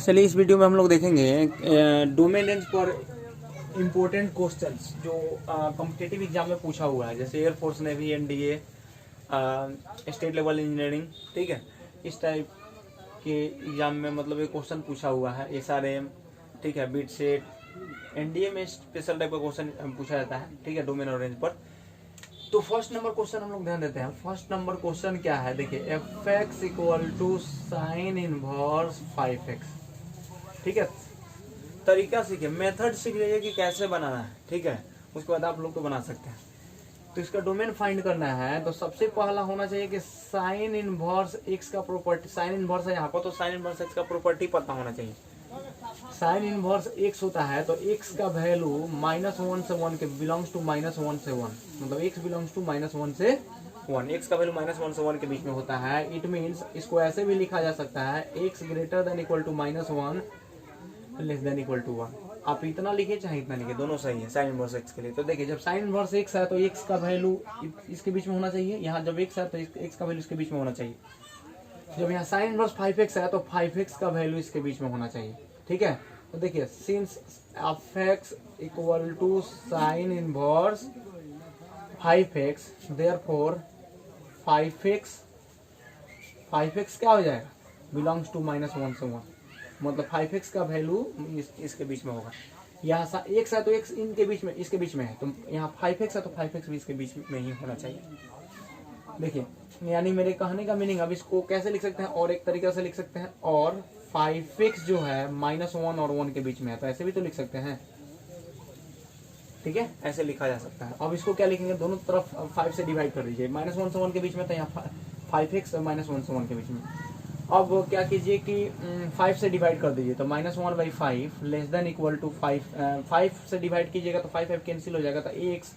चलिए इस वीडियो में हम लोग देखेंगे डोमेन रेंज पर इम्पोर्टेंट क्वेश्चंस जो कॉम्पिटिटिव एग्जाम में पूछा हुआ है, जैसे air force, navy, NDA, state level engineering. ठीक है, इस टाइप के एग्जाम में मतलब ये क्वेश्चन पूछा हुआ है, एसआरएम, ठीक है, बीट सेट, एनडीए में स्पेशल टाइप का क्वेश्चन पूछा जाता है। ठीक है, डोमेन और रेंज पर। तो फर्स्ट नंबर क्वेश्चन हम लोग ध्यान देते हैं। फर्स्ट नंबर क्वेश्चन क्या है, देखिए, F x equal to sine inverse 5x। ठीक है, तरीका सीखिए, मेथड सीख लीजिए कि कैसे बनाना है। ठीक है, उसके बाद आप लोग तो बना सकते हैं। तो इसका डोमेन फाइंड करना है, तो सबसे पहला होना चाहिए कि साइन इनवर्स x का प्रॉपर्टी, साइन इनवर्स है यहाँ पर, तो साइन इनवर्स x का प्रॉपर्टी पता होना चाहिए। साइन इनवर्स x होता है तो x का वैल्यू -1 से 1 के बिलोंग्स टू -1 से 1, मतलब x बिलोंग्स टू -1 से 1, x का वैल्यू -1 से 1 के बीच में होता है। इट मीन्स इसको ऐसे भी लिखा जा सकता है, x greater than equal to -1 less than equal to 1। आप इतना लिखे चाहे इतना लिखे, दोनों सही है साइन इनवर्स x के लिए। तो देखिए, जब साइन इनवर्स x है तो x का वैल्यू इसके बीच में होना चाहिए। यहाँ जब x है तो x का वैल्यू इसके बीच में होना चाहिए। जब यहाँ साइन इनवर्स 5x है तो 5x का वैल्यू इसके बीच में होना चाहिए। ठीक है, तो देखिए, since f(x) equal to sine inverse 5x, therefore 5x क्या हो जाएगा, बिलोंग्स टू -1 से 1, मतलब 5x का वैल्यू इसके बीच में होगा। यहाँ x है तो x इनके बीच में, इसके बीच में है, तो यहाँ 5x है तो 5x भी इसके बीच में ही होना चाहिए। देखिए, यानी मेरे कहने का मीनिंग, अब इसको कैसे लिख सकते हैं, और एक तरीके से लिख सकते हैं, और 5x जो है -1 और 1 के बीच में है, तो ऐसे भी तो लिख सकते हैं। ठीक है, ऐसे लिखा जा सकता है। अब इसको क्या लिखेंगे, दोनों तरफ 5 से डिवाइड कर दीजिए। -1 से 1 के बीच में, तो यहाँ 5x और -1 से 1 के बीच में। अब क्या कीजिए कि 5 से डिवाइड कर दीजिए, तो -1/5 लेस देन इक्वल टू 5 से डिवाइड कीजिएगा तो 5 कैंसिल हो जाएगा, तो x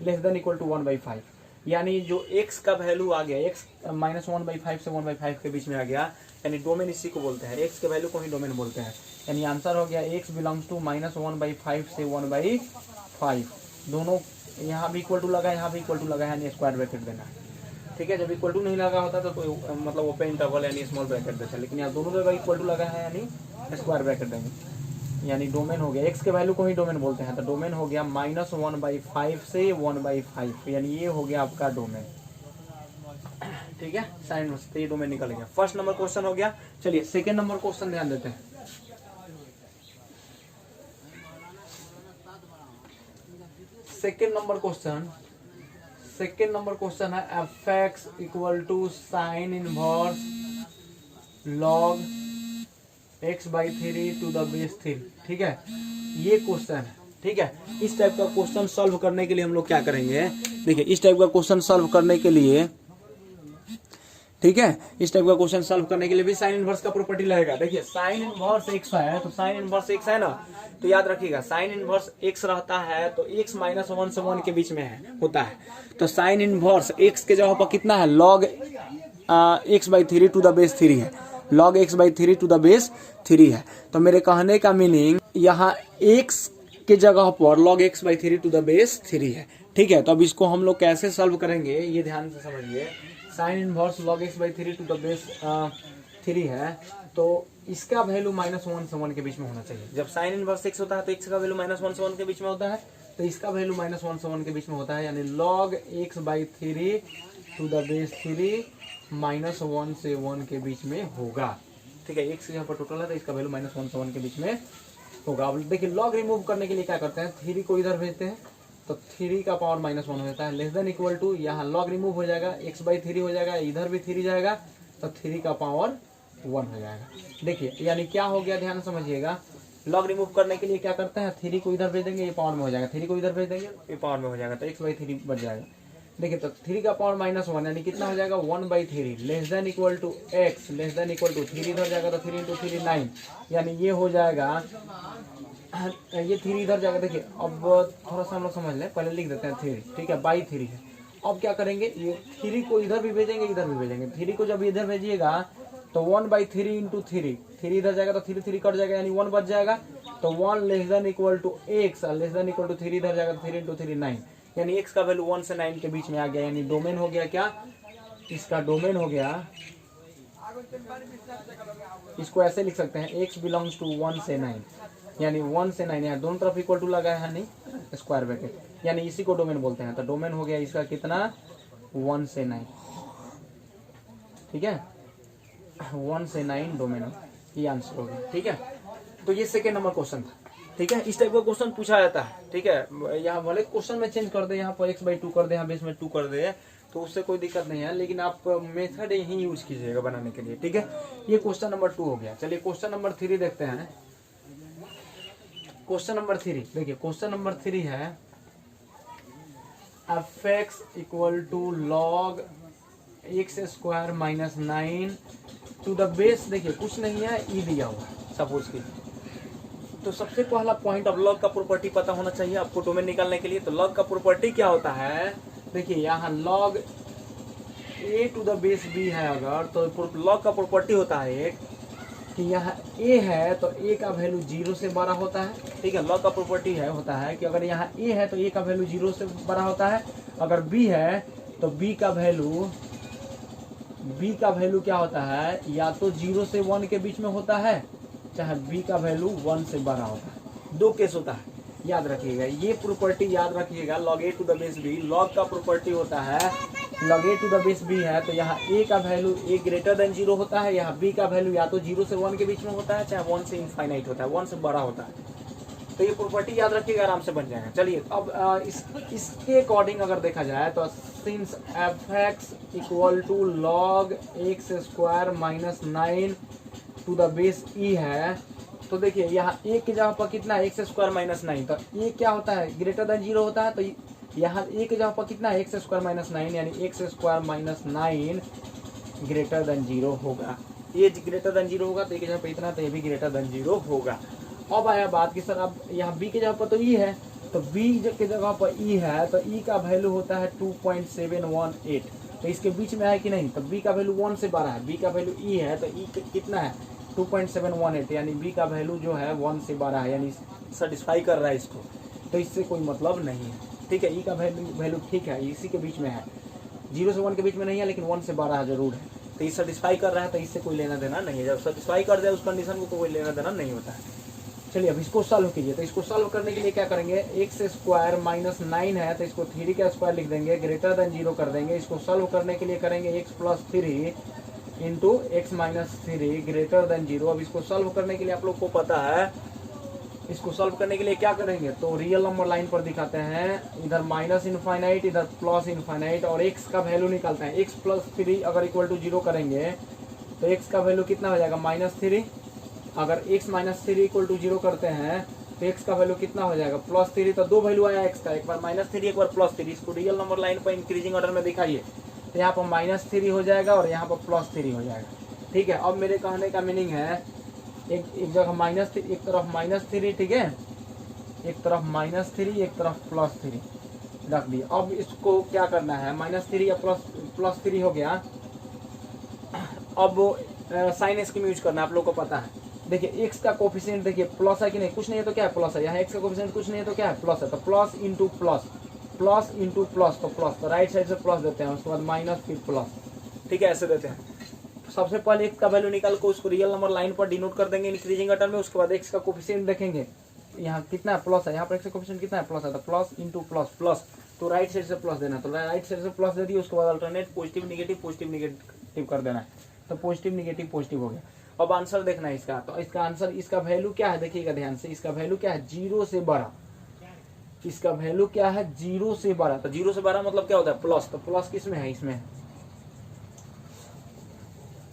less than equal to 1/5। यानी जो x का वैल्यू आ गया, x -1/5 से 1/5 के बीच में आ गया, यानी डोमेन इसी को बोलते हैं, x के वैल्यू को ही डोमेन बोलते हैं। यानी आंसर हो गया x बिलोंग्स टू -1/5 से 1/5। दोनों यहाँ भी इक्वल टू लगा, यहाँ भी इक्वल टू लगा, यानी स्क्वायर ब्रैकेट देना है। ठीक है, जब इक्वल टू नहीं लगा होता तो मतलब ओपन इंटरवल यानी स्मॉल ब्रैकेट देता है, लेकिन यहाँ दोनों जगह इक्वल टू लगा है, यानी स्क्वायर ब्रैकेट देंगे। यानी डोमेन हो गया, x के वैल्यू को ही डोमेन बोलते हैं, तो डोमेन हो गया -1/5 से 1/5, यानी ये हो गया आपका डोमेन। ठीक है, साइन में से ये डोमेन निकल गया। फर्स्ट नंबर क्वेश्चन हो गया। चलिए सेकेंड नंबर क्वेश्चन ध्यान देते हैं। सेकेंड नंबर क्वेश्चन है f(x) equal to sine inverse log x/3 to the base 3। ठीक है, ये क्वेश्चन है। ठीक है, इस टाइप का क्वेश्चन सॉल्व करने के लिए हम लोग क्या करेंगे, देखिए, इस टाइप का क्वेश्चन सॉल्व करने के लिए, ठीक है, इस टाइप का क्वेश्चन सॉल्व करने के लिए भी साइन इनवर्स का प्रॉपर्टी लगेगा। देखिए, साइन इनवर्स x है तो साइन इनवर्स x है ना, तो याद रखिएगा, साइन इनवर्स x रहता है तो x -1 से 1 के बीच में होता है, तो साइन इनवर्स x के जगह पर कितना है, log x/3 to the base 3 है, log x/3 to the base 3 है। तो मेरे कहने का मीनिंग, यहाँ x के जगह पर log x/3 to the base 3 है। ठीक है, तो अब इसको हम लोग कैसे सॉल्व करेंगे, ये ध्यान से समझिए। Sine inverse log x/3 to the base 3 है, तो इसका वैल्यू -1 से 1 के बीच में होना चाहिए। जब साइन इनवर्स x होता है तो x का वैल्यू -1 से 1 के बीच में होता है, तो इसका वैल्यू -1 से 1 के बीच में होता है, यानी log x/3 to the base 3 -1 से 1 के बीच में होगा। ठीक है, x यहाँ पर टोटल है तो इसका वैल्यू -1 से 1 के बीच में होगा। अब देखिए, log रिमूव करने के लिए क्या करते हैं, 3 को इधर भेजते हैं तो 3 का पावर -1 हो जाता है, लेस देन इक्वल टू, यहाँ log रिमूव हो जाएगा, x/3 हो जाएगा, इधर भी 3 जाएगा, तो 3 का पावर 1 हो जाएगा। देखिए, यानी क्या हो गया, ध्यान समझिएगा। log रिमूव करने के लिए क्या करते हैं, 3 को इधर भेज देंगे, ये पावर में हो जाएगा, 3 को इधर भेज देंगे, ये पावर में हो जाएगा, तो x/3 बच जाएगा। देखिए, तो 3 का पावर -1 यानी कितना हो जाएगा, 1/3 less than equal to x less than equal to 3 इधर जाएगा, तो 3 × 3 9, यानी ये हो जाएगा, ये 3 इधर जाएगा। देखिए, अब थोड़ा सा हम लोग समझ लें, पहले लिख देते हैं 3। ठीक है, /3 है। अब क्या करेंगे, ये 3 को इधर भी भेजेंगे, इधर भी भेजेंगे। 3 को जब इधर भेजिएगा तो 1/3 × 3 इधर जाएगा, तो 3 कट जाएगा, यानी 1 बच जाएगा, तो 1 less than equal to x less than equal to 3 इधर जाएगा, तो 3 × 3 9, यानी x का वैल्यू 1 से 9 के बीच में आ गया। यानी डोमेन हो गया क्या, इसका डोमेन हो गया इसको ऐसे लिख सकते हैं x बिलोंग्स टू 1 से 9, यानी 1 से 9 यहाँ दोनों तरफ इक्वल टू लगा है नहीं, स्क्वायर ब्रैकेट, यानी इसी को डोमेन बोलते हैं। तो डोमेन हो गया इसका कितना 1 से 9, ठीक है, 1 से 9 डोमेन, ये आंसर हो गया। ठीक है, तो ये सेकेंड नंबर क्वेश्चन था। ठीक है, इस टाइप का क्वेश्चन पूछा जाता है। ठीक है, यहाँ वाले क्वेश्चन में चेंज कर दे, यहाँ पर x/2 कर दे, यहाँ बेस में 2 कर दे, तो उससे कोई दिक्कत नहीं है, लेकिन आप मेथड यही यूज कीजिएगा बनाने के लिए। ठीक है, ये क्वेश्चन नंबर 2 हो गया। चलिए क्वेश्चन नंबर 3 देखते हैं। क्वेश्चन नंबर 3 देखिए, क्वेश्चन नंबर 3 है f(x) equal to log x² minus 9 to the base, देखिए कुछ नहीं है, ई दिया हुआ सपोज की। तो सबसे पहला पॉइंट, अब लॉग का प्रॉपर्टी पता होना चाहिए आपको डोमेन निकालने के लिए। तो लॉग का प्रॉपर्टी क्या होता है, देखिए यहाँ log a to the base b है अगर, तो लॉग का प्रॉपर्टी होता है एक कि यहाँ a है तो a का वैल्यू 0 से बड़ा होता है। ठीक है, लॉग का प्रॉपर्टी है होता है कि अगर यहाँ a है तो a का वैल्यू 0 से बड़ा होता है, अगर b है तो b का वैल्यू क्या होता है, या तो 0 से 1 के बीच में होता है, चाहे b का वैल्यू 1 से बड़ा होता है। दो केस होता है, याद रखिएगा, ये प्रॉपर्टी याद रखिएगा। log a to the base b, log का प्रॉपर्टी होता है log a to the base b है तो यहाँ a का वैल्यू a ग्रेटर देन 0 होता है, यहाँ b का वैल्यू या तो 0 से 1 के बीच में होता है, चाहे 1 से इनफाइनाइट होता है, 1 से बड़ा होता है। तो ये प्रॉपर्टी याद रखिएगा, आराम से बन जाएगा। चलिए अब इसके अकॉर्डिंग अगर देखा जाए तो since f(x) equal to log x² minus 9 to the base e है, तो देखिए यहाँ a की जगह पर कितना है, x² माइनस 9, तो a क्या होता है, ग्रेटर देन 0 होता है, तो यहाँ a की जगह पर कितना है, x² माइनस 9, यानी x² माइनस 9 ग्रेटर देन 0 होगा। ये ग्रेटर देन 0 होगा तो a की जगह पर इतना, तो ये भी ग्रेटर देन 0 होगा। अब आया बात कि सर अब यहाँ b की जगह पर तो e है, तो b की जगह पर e है, तो e का वैल्यू होता है 2.718, तो इसके बीच में है कि नहीं, तो b का वैल्यू 1 से बड़ा है, b का वैल्यू e है तो e कितना है 2.718, यानी b का वैल्यू जो है 1 से बड़ा है, यानी सेटिस्फाई कर रहा है इसको, तो इससे कोई मतलब नहीं है। ठीक है, e का वैल्यू ठीक है, इसी के बीच में है, 0 से 1 के बीच में नहीं है, लेकिन 1 से बड़ा जरूर है, तो ये सेटिस्फाई कर रहा है, तो इससे कोई लेना देना नहीं है। जब सेटिस्फाई कर दे उस कंडीशन को, कोई लेना देना नहीं होता है। चलिए अब इसको सॉल्व कीजिए। तो इसको सॉल्व करने के लिए क्या करेंगे, x² माइनस 9 है तो इसको 3 का स्क्वायर लिख देंगे, ग्रेटर देन 0 कर देंगे। इसको सॉल्व करने के लिए करेंगे x+3 into x minus 3 greater than 0। अब इसको सॉल्व करने के लिए आप लोग को पता है, इसको सॉल्व करने के लिए क्या करेंगे, तो रियल नंबर लाइन पर दिखाते हैं, इधर माइनस इनफाइनाइट इधर प्लस इनफाइनाइट, और x का वैल्यू निकालते हैं। x+3 अगर इक्वल टू 0 करेंगे तो x का वैल्यू कितना हो जाएगा, -3। अगर x माइनस 3 इक्वल टू 0 करते हैं तो x का वैल्यू कितना हो जाएगा, +3। तो दो वैल्यू आया x का, एक बार -3 एक बार +3। इसको रियल नंबर लाइन पर इंक्रीजिंग ऑर्डर में दिखाइए, तो यहाँ पर -3 हो जाएगा और यहाँ पर +3 हो जाएगा। ठीक है, अब मेरे कहने का मीनिंग है एक जगह माइनस, एक तरफ -3, ठीक है, एक तरफ -3 एक तरफ +3 रख दिया। अब इसको क्या करना है, -3 या +3 हो गया, अब साइन स्कीम यूज करना है, आप लोग को पता है। देखिए x का कोफिशिएंट देखिए प्लस है कि नहीं, कुछ नहीं है तो क्या है, प्लस है। यहाँ x का कोफिशिएंट कुछ नहीं है तो क्या है, प्लस है, तो plus into plus, plus into plus, तो प्लस, तो राइट साइड से प्लस देते हैं, उसके बाद माइनस फिर प्लस। ठीक है, ऐसे देते हैं। सबसे पहले x का वैल्यू निकाल कर उसको रियल नंबर लाइन पर डिनोट कर देंगे इंक्रीजिंग ऑर्डर में। उसके बाद x का कोफिशिएंट देखेंगे, यहाँ कितना है, प्लस है, यहाँ पर x का कोफिशिएंट कितना है, प्लस है, तो प्लस इंटू प्लस प्लस, तो राइट साइड से प्लस देना, तो राइट साइड से प्लस दे दिए। उसके बाद अल्टरनेट पॉजिटिव निगेटिव कर देना है, तो पॉजिटिव निगेटिव हो गया। अब आंसर देखना है इसका, तो इसका आंसर, इसका वैल्यू क्या है देखिएगा ध्यान से, इसका वैल्यू क्या है, 0 से बड़ा, इसका वैल्यू क्या है, 0 से बड़ा। तो 0 से बड़ा मतलब क्या होता है, प्लस, तो प्लस किस में है, इसमें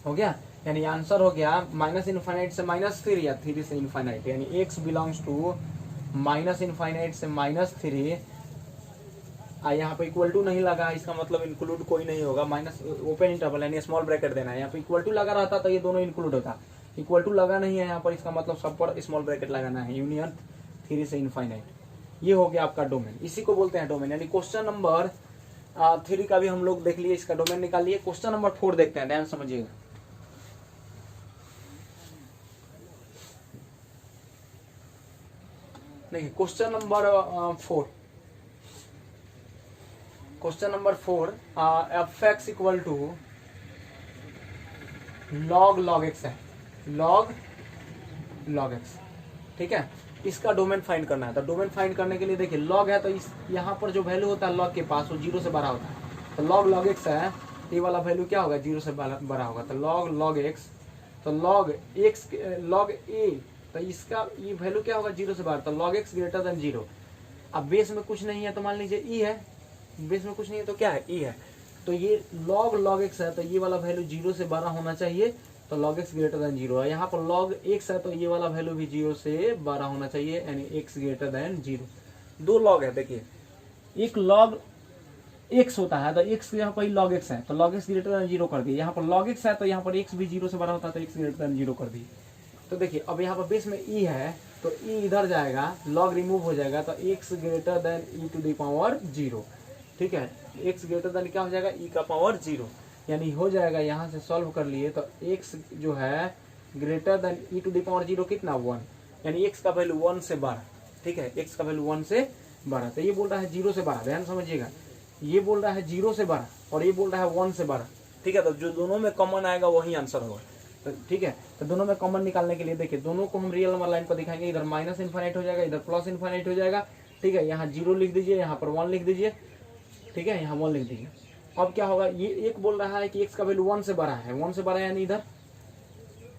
हो गया, यानी आंसर हो गया माइनस इनफाइनाइट से -3 या 3 से इनफाइनाइट, यानी x belongs to minus infinite से -3। यहाँ पे इक्वल टू नहीं लगा, इसका मतलब इंक्लूड कोई नहीं होगा, माइनस ओपन इंटरवल यानी स्मॉल ब्रैकेट देना है। यहाँ पे इक्वल टू लगा रहता तो ये दोनों इंक्लूड होता, इक्वल टू लगा नहीं है यहाँ पर, इसका मतलब सब पर स्मॉल ब्रैकेट लगाना है, यूनियन 3 से इनफाइनाइट। ये हो गया आपका डोमेन, इसी को बोलते हैं डोमेन। यानी क्वेश्चन नंबर 3 का भी हम लोग देख लिए, इसका डोमेन निकाल लिए। क्वेश्चन नंबर 4 देखते हैं, ध्यान समझिएगा। देखिए question number 4, question number 4, f(x) equal to log x है, log x, ठीक है। इसका डोमेन फाइंड करना है। तो डोमेन फाइंड करने के लिए देखिए log है तो इस यहाँ पर जो वैल्यू होता है log के पास वो 0 से बड़ा होता है। तो log x है, ये वाला वैल्यू क्या होगा, 0 से बड़ा होगा। तो log x, तो log a, तो इसका ये वैल्यू क्या होगा, 0 से बड़ा। तो log x ग्रेटर देन 0। अब बेस में कुछ नहीं है तो मान लीजिए e है, बेस में कुछ नहीं है तो क्या है, e है। तो ये log x है तो ये वाला वैल्यू 0 से बड़ा होना चाहिए। तो log x ग्रेटर देन 0 है। यहाँ पर log x है तो ये वाला वैल्यू भी 0 से बड़ा होना चाहिए, यानी x ग्रेटर देन 0। दो log है, देखिए एक log x होता है तो x यहाँ पर log x है तो log x ग्रेटर देन 0 कर दिए। यहाँ पर log x है तो यहाँ पर x भी 0 से बड़ा होता है तो x ग्रेटर देन 0 कर दिए। तो देखिए अब यहाँ पर बेस में e है तो e इधर जाएगा, log रिमूव हो जाएगा तो x greater than e to the power 0, ठीक है। x ग्रेटर देन क्या हो जाएगा, e का पावर 0, यानी हो जाएगा। यहाँ से सॉल्व कर लिए तो x जो है greater than e to the power 0 कितना, 1, यानी x का वैल्यू 1 से बड़ा, ठीक है। x का वैल्यू 1 से बड़ा, तो ये बोल रहा है 0 से बड़ा, ध्यान समझिएगा। ये बोल रहा है 0 से बड़ा और ये बोल रहा है 1 से बड़ा, ठीक है। तो जो दोनों में कॉमन आएगा वही आंसर होगा, तो ठीक है। तो दोनों में कॉमन निकालने के लिए देखिए दोनों को हम रियल नंबर लाइन पर दिखाएंगे। इधर माइनस इनफाइनाइट हो जाएगा, इधर प्लस इनफाइनाइट हो जाएगा, ठीक है। यहाँ 0 लिख दीजिए, यहाँ पर 1 लिख दीजिए, ठीक है। यहाँ 1 लिख दीजिए। अब क्या होगा, ये एक बोल रहा है कि x का वैल्यू 1 से बड़ा है, 1 से बड़ा है यानी इधर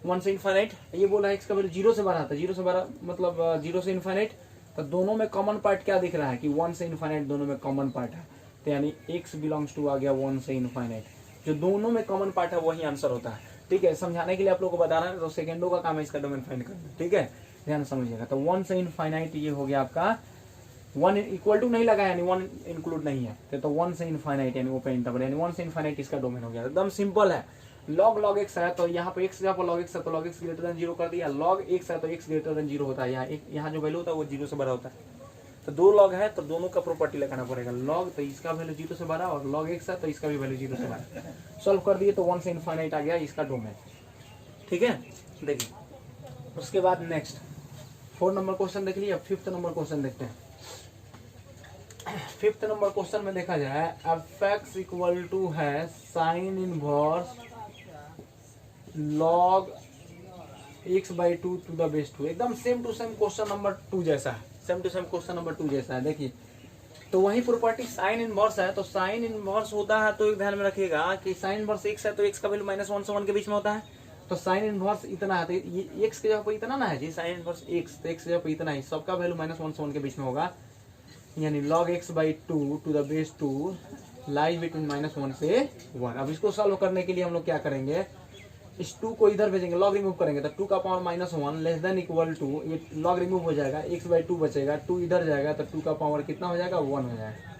1 से इनफाइनाइट। ये बोल रहा है x का वैल्यू 0 से बड़ा था, 0 से बड़ा मतलब 0 से इनफाइनाइट। तो दोनों में कॉमन पार्ट क्या दिख रहा है कि 1 से इनफाइनाइट दोनों में कॉमन पार्ट है, तो यानी x बिलोंग्स टू आ गया 1 से इनफाइनाइट। जो दोनों में कॉमन पार्ट है वही आंसर होता है, ठीक है। समझाने के लिए आप लोगों को बता रहा है, तो सेकेंडों का काम है इसका डोमेन फाइंड करना, ठीक है। ध्यान समझिएगा। तो 1 से इनफाइनाइट ये हो गया आपका, 1 इक्वल टू नहीं लगा यानी 1 इंक्लूड नहीं है, तो 1 से इनफाइनाइट यानी ओपन इंटरवल, यानी 1 से इनफाइनाइट इसका डोमेन हो गया। एकदम सिंपल है। log x है तो यहाँ पे x जहाँ पर log x है तो log x ग्रेटर देन 0 कर दिया। log x है तो x ग्रेटर देन 0 होता है, यहाँ जो वैल्यू होता है वो 0 से बड़ा होता है। तो दो log है तो दोनों का प्रॉपर्टी लगाना पड़ेगा। log तो इसका वैल्यू 0 से बड़ा और log x है तो इसका भी वैल्यू 0 से बड़ा। सॉल्व कर दिए तो 1 से इनफाइनाइट आ गया इसका डोमेन, ठीक है। देखिए उसके बाद नेक्स्ट 4 नंबर क्वेश्चन देख लिया। 5th नंबर क्वेश्चन देखते हैं। 5th नंबर क्वेश्चन में देखा जाए f(x) इक्वल टू है sine inverse log x/2 to the base 2। एकदम same to same question number 2 जैसा है, same to same question number 2 जैसा है। देखिए तो वही प्रॉपर्टी साइन इनवर्स है, तो साइन इनवर्स होता है तो एक ध्यान में रखिएगा कि साइन इनवर्स x है तो x का वैल्यू -1 से 1 के बीच में होता है। तो साइन इनवर्स इतना है तो ये x के जगह पर इतना ना है जी, साइन इनवर्स x, तो x के जगह पर इतना ही, सबका वैल्यू -1 से 1 के बीच में होगा, यानी log x/2 to the base 2 lies between -1 से 1। अब इसको सॉल्व करने के लिए हम लोग क्या करेंगे, इस 2 को इधर भेजेंगे, log रिमूव करेंगे तो 2 का power -1 less than equal to, ये log रिमूव हो जाएगा, x/2 बचेगा, 2 इधर जाएगा तो 2 का पावर कितना हो जाएगा, 1 हो जाएगा,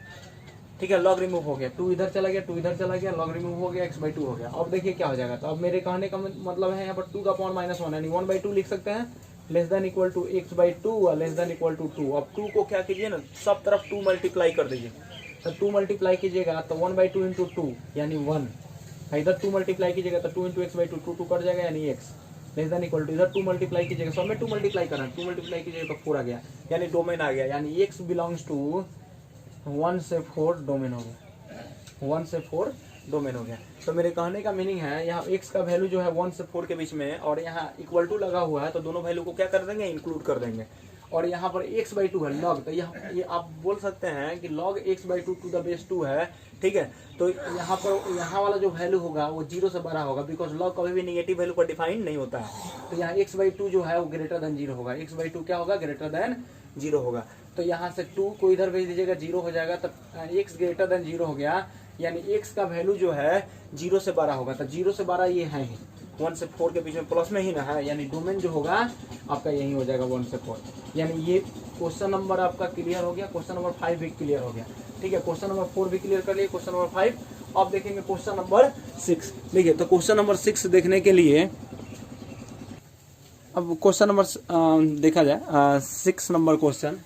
ठीक है। log रिमूव हो गया, 2 इधर चला गया, 2 इधर चला गया, log रिमूव हो गया, x/2 हो गया। अब देखिए क्या हो जाएगा, तो अब मेरे कहने का मतलब है यहाँ पर 2 का पावर -1 यानी 1/2 लिख सकते हैं, less than equal to x/2 और लेस देन इक्वल टू 2। अब 2 को क्या कीजिए ना, सब तरफ 2 मल्टीप्लाई कर दीजिए, तो 2 मल्टीप्लाई कीजिएगा तो 1/2 इंटू 2 यानी 1, इधर 2 मल्टीप्लाई कीजिएगा तो 2 इंटू x/2, 2 कट जाएगा यानी x, less than equal to इधर 2 मल्टीप्लाई कीजिएगा, सब में 2 मल्टीप्लाई करना, 2 मल्टीप्लाई कीजिएगा तो 4 आ गया, यानी डोमेन आ गया, यानी x बिलोंग्स टू 1 से 4 डोमेन हो गया, 1 से 4 डोमेन हो गया। तो मेरे कहने का मीनिंग है यहाँ x का वैल्यू जो है 1 से 4 के बीच में और यहाँ इक्वल टू लगा हुआ है तो दोनों वैल्यू को क्या कर देंगे, इंक्लूड कर देंगे। और यहाँ पर x/2 है log, तो ये आप बोल सकते हैं कि log x/2 to the base 2 है, ठीक है। तो यहाँ पर यहाँ वाला जो वैल्यू होगा वो 0 से बड़ा होगा, बिकॉज log कभी भी नेगेटिव वैल्यू पर डिफाइन नहीं होता है। तो यहाँ x/2 जो है वो ग्रेटर देन 0 होगा, x/2 क्या होगा, ग्रेटर देन 0 होगा। तो यहाँ से 2 को इधर भेज दीजिएगा, 0 हो जाएगा, तब x ग्रेटर देन 0 हो गया, यानी x का वैल्यू जो है 0 से बड़ा होगा। तो 0 से बड़ा ये है ही, 1 से 4 के बीच में प्लस में ही ना है, यानी डोमेन जो होगा आपका यही हो जाएगा 1 से 4। यानी ये क्वेश्चन नंबर आपका क्लियर हो गया, क्वेश्चन नंबर 5 भी क्लियर हो गया, ठीक है। क्वेश्चन नंबर 4 भी क्लियर कर लिए, क्वेश्चन नंबर 5। अब देखेंगे क्वेश्चन नंबर 6। देखिए तो क्वेश्चन नंबर 6 देखने के लिए अब क्वेश्चन नंबर देखा जाए 6 नंबर क्वेश्चन,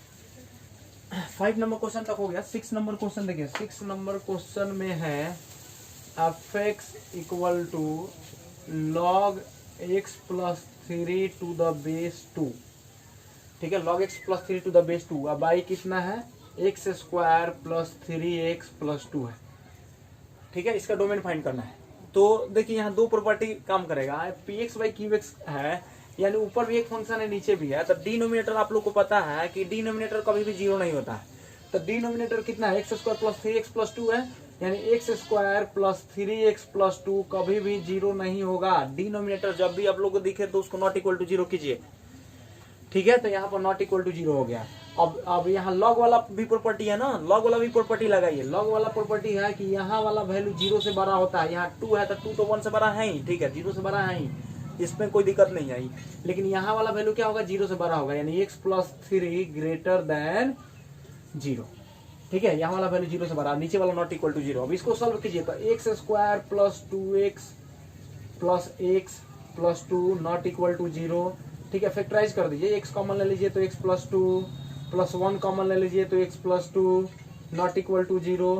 5 नंबर क्वेश्चन तक हो गया। 6 नंबर क्वेश्चन देखिए, 6 नंबर क्वेश्चन में है f(x) equal to log x plus 3 to the base 2, ठीक है। log x plus 3 to the base 2, अब y कितना है, x² प्लस 3x प्लस 2 है, ठीक है। इसका डोमेन फाइंड करना है। तो देखिए यहाँ दो प्रॉपर्टी काम करेगा, P x by Q x है, यानी ऊपर भी एक फंक्शन है नीचे भी है, तो डिनोमिनेटर आप लोग को पता है कि डिनोमिनेटर कभी भी जीरो नहीं होता है। तो डिनोमिनेटर कितना है, x square plus 3x plus 2 है, यानी x square plus 3x plus 2 कभी भी जीरो नहीं होगा। डिनोमिनेटर जब भी आप लोग को दिखे तो उसको नॉट इक्वल टू जीरो कीजिए, ठीक है। तो यहाँ पर नॉट इक्वल टू जीरो हो गया। अब यहाँ लॉग वाला भी प्रॉपर्टी है ना, लॉग वाला भी प्रॉपर्टी लगाइए। लॉग वाला प्रॉपर्टी है कि यहाँ वाला वैल्यू जीरो से बड़ा होता है, यहाँ 2 है तो 2 तो 1 से बड़ा है ही, ठीक है, जीरो से बड़ा है ही, इसमें कोई दिक्कत नहीं आई। लेकिन यहाँ वाला वैल्यू क्या होगा, जीरो से बड़ा होगा, यानी x plus 3 greater than zero, ठीक है। यहाँ वाला वैल्यू जीरो से बड़ा, नीचे वाला नॉट इक्वल टू जीरो। अब इसको सॉल्व कीजिए तो X square plus 2x plus X plus 2 not equal to zero, ठीक है। फैक्टराइज कर दीजिए, x कॉमन ले लीजिए तो x प्लस 2 प्लस 1 कॉमन ले लीजिए तो x plus 2 not equal to zero,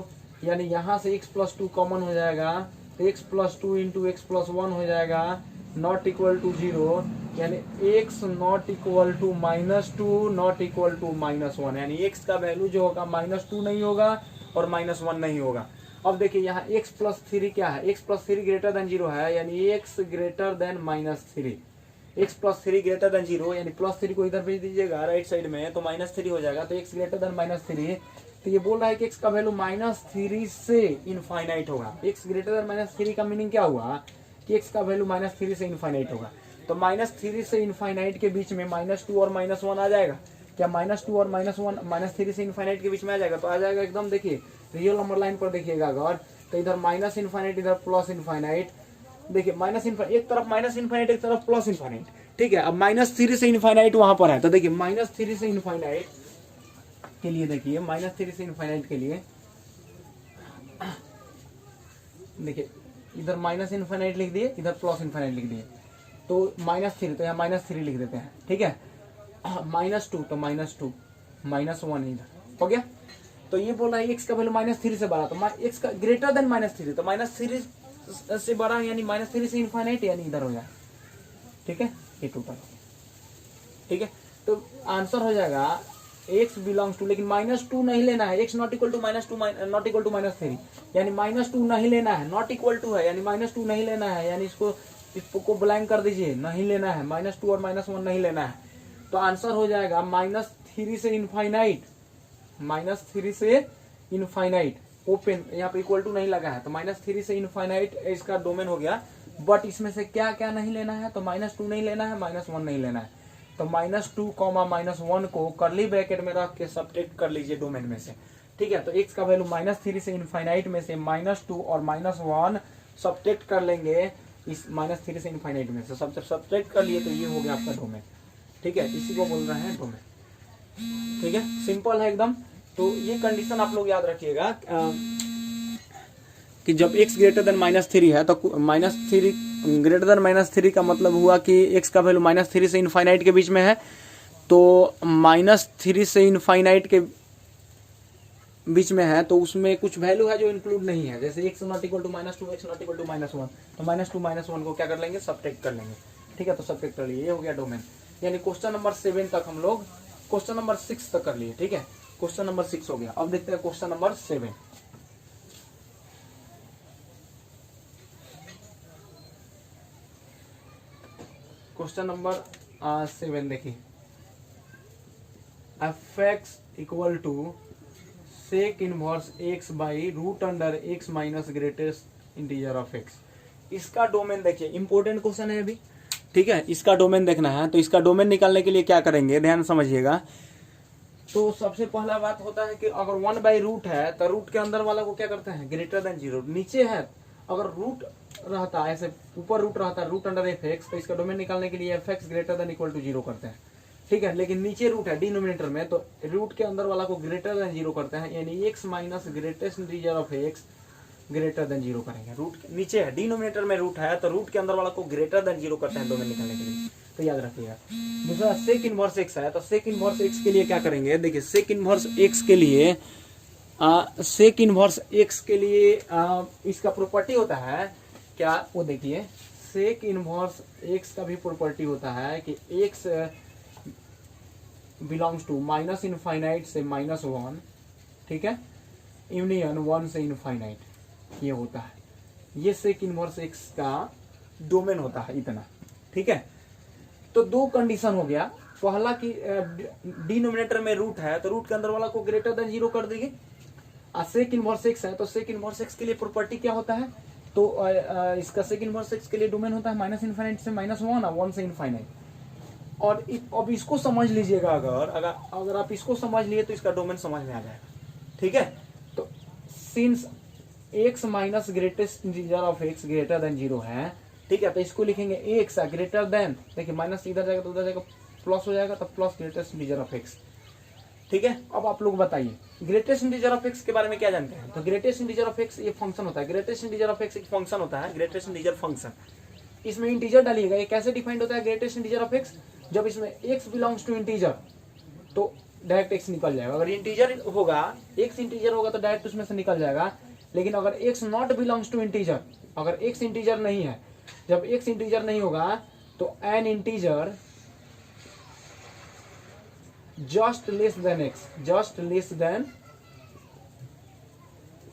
यानी यहाँ से x प्लस 2 कॉमन हो जाएगा तो x plus 2 into X plus 1 हो जाएगा नॉट इक्वल टू जीरो, यानी x not equal to -2 not equal to -1, यानी x का वैल्यू जो होगा -2 नहीं होगा और -1 नहीं होगा। अब देखिए यहाँ x प्लस 3 क्या है, x plus 3 greater than zero है, यानी x greater then -3, x plus 3 greater than zero, यानी प्लस 3 को इधर भेज दीजिएगा राइट साइड में तो -3 हो जाएगा, तो x ग्रेटर देन -3। तो ये बोल रहा है कि x का वैल्यू -3 से इनफाइनाइट होगा। x ग्रेटर देन -3 का मीनिंग क्या हुआ कि x का वैल्यू -3 से इनफाइनाइट होगा। तो -3 से इनफाइनाइट के बीच में -2 और -1 आ जाएगा क्या, -2 और -1 -3 से इनफाइनाइट के बीच में आ जाएगा, तो आ जाएगा एकदम। देखिए रियल नंबर लाइन पर देखिएगा अगर, तो इधर माइनस इनफाइनाइट इधर प्लस इनफाइनाइट, देखिए माइनस इनफाइनाइट एक तरफ माइनस इनफाइनाइट एक तरफ प्लस इनफाइनाइट, ठीक है। अब -3 से इनफाइनाइट वहां पर है, तो देखिए -3 से इनफाइनाइट के लिए, देखिए -3 से इनफाइनाइट के लिए देखिए इधर माइनस इनफाइनाइट लिख दिए, इधर प्लस इनफाइनाइट लिख दिए, तो -3 तो यहाँ -3 लिख देते हैं, ठीक है। -2 तो -2 -1 इधर हो गया। तो ये बोल रहा है x का वैल्यू -3 से बड़ा, तो x का ग्रेटर देन -3, तो -3 से बड़ा यानी -3 से इनफाइनाइट, यानी इधर हो जाए, ठीक है। ये टोटल, ठीक है। तो आंसर हो जाएगा x बिलोंग्स टू, लेकिन -2 नहीं लेना है, x not equal to -2 not equal to -3, यानी -2 नहीं लेना है, नॉट इक्वल टू है यानी -2 नहीं लेना है, यानी इसको ब्लैंक कर दीजिए, नहीं लेना है, -2 और -1 नहीं लेना है। तो आंसर हो जाएगा -3 से इनफाइनाइट, -3 से इनफाइनाइट ओपन, यहाँ पे इक्वल टू नहीं लगा है, तो -3 से इनफाइनाइट इसका डोमेन हो गया। बट इसमें से क्या क्या नहीं लेना है, तो -2 नहीं लेना है, -1 नहीं लेना है, तो -2 -1 को करली ब्रैकेट में रख के सब्ट्रैक्ट कर लीजिए डोमेन में से, ठीक है। तो x का वैल्यू -3 से इनफाइनाइट में से -2 और -1 सब्ट्रैक्ट कर लेंगे इस -3 से इनफाइनाइट में से, सब सब्ट्रैक्ट कर लिए तो ये हो गया आपका डोमेन, ठीक है। इसी को बोल रहे हैं डोमेन, ठीक है, सिंपल है एकदम। तो ये कंडीशन आप लोग याद रखिएगा कि जब x ग्रेटर देन -3 है तो -3 ग्रेटर देन -3 का मतलब हुआ कि x का वैल्यू -3 से इनफाइनाइट के बीच में है, तो -3 से इनफाइनाइट के बीच में है, तो उसमें कुछ वैल्यू है जो इंक्लूड नहीं है, जैसे x not equal to -2 x not equal to -1, तो -2 -1 को क्या कर लेंगे, सब्ट्रैक्ट कर लेंगे, ठीक है। तो सब्ट्रैक्ट कर लिए, ये हो गया डोमेन, यानी क्वेश्चन नंबर 7 तक हम लोग क्वेश्चन नंबर 6 तक कर लिए, ठीक है। क्वेश्चन नंबर 6 हो गया। अब देखते हैं क्वेश्चन नंबर 7। क्वेश्चन नंबर 7 देखिए, f(x) equal to sec inverse x by root under x minus greatest integer of x। इसका डोमेन देखिए, इंपॉर्टेंट क्वेश्चन है अभी, ठीक है। इसका डोमेन देखना है, तो इसका डोमेन निकालने के लिए क्या करेंगे, ध्यान समझिएगा। तो सबसे पहला बात होता है कि अगर 1/रूट है तो रूट के अंदर वाला को क्या करते हैं, ग्रेटर देन जीरो। नीचे है अगर रूट रहता है, ऐसे ऊपर रूट रहता है रूट अंडर f(x), तो इसका डोमेन निकालने के लिए f(x) greater than equal to zero करते हैं, ठीक है। लेकिन नीचे रूट है डिनोमिनेटर में, तो रूट के अंदर वाला को ग्रेटर देन जीरो करते हैं, यानी x minus greatest integer of x greater than zero करेंगे। रूट नीचे है, डिनोमिनेटर में रूट है, तो रूट के अंदर वाला को ग्रेटर देन जीरो करते हैं डोमेन निकालने के लिए, तो याद रखिएगा। दूसरा सेक इनवर्स x है, तो सेक इनवर्स x के लिए क्या करेंगे, देखिए सेक इनवर्स x के लिए सेक इनवर्स x के लिए इसका प्रॉपर्टी होता है क्या, वो देखिए सेक इनवर्स x का भी प्रॉपर्टी होता है कि x belongs to minus infinite से -1, ठीक है, यूनियन 1 से इनफाइनाइट, ये होता है, ये सेक इनवर्स एक्स का डोमेन होता है इतना, ठीक है। तो दो कंडीशन हो गया, पहला कि डिनोमिनेटर में रूट है तो रूट के अंदर वाला को ग्रेटर देन 0 कर देंगे, और सेक इनवर्स एक्स है तो सेक इनवर्स एक्स के लिए प्रॉपर्टी क्या होता है, तो इसका सेक इनवर्स एक्स के लिए डोमेन होता है माइनस इनफाइनाइट से -1 और 1 से इनफाइनाइट। और अब इसको समझ लीजिएगा, अगर आप इसको समझ लिए तो इसका डोमेन समझ में आ जाएगा, ठीक है। तो since x minus greatest integer of x greater then 0 है, ठीक है, तो इसको लिखेंगे x ग्रेटर देन, देखिए माइनस इधर जाएगा तो उधर जाएगा प्लस हो जाएगा, तो plus greatest integer of x, ठीक है। अब आप लोग बताइए ग्रेटेस्ट इंटीजर ऑफ x के बारे में क्या जानते हैं। तो ग्रेटेस्ट इंटीजर ऑफ x ये फंक्शन होता है, ग्रेटेस्ट इंटीजर ऑफ x एक फंक्शन होता है, ग्रेटेस्ट इंटीजर फंक्शन। इसमें इंटीजर डालिएगा, ये कैसे डिफाइंड होता है ग्रेटेस्ट इंटीजर ऑफ x, जब इसमें x बिलोंग्स टू इंटीजर तो डायरेक्ट x निकल जाएगा, अगर इंटीजर होगा x इंटीजर होगा तो डायरेक्ट उसमें से निकल जाएगा। लेकिन अगर x not belongs to integer, अगर x इंटीजर नहीं है, जब x इंटीजर नहीं होगा तो an integer just less than x, just less than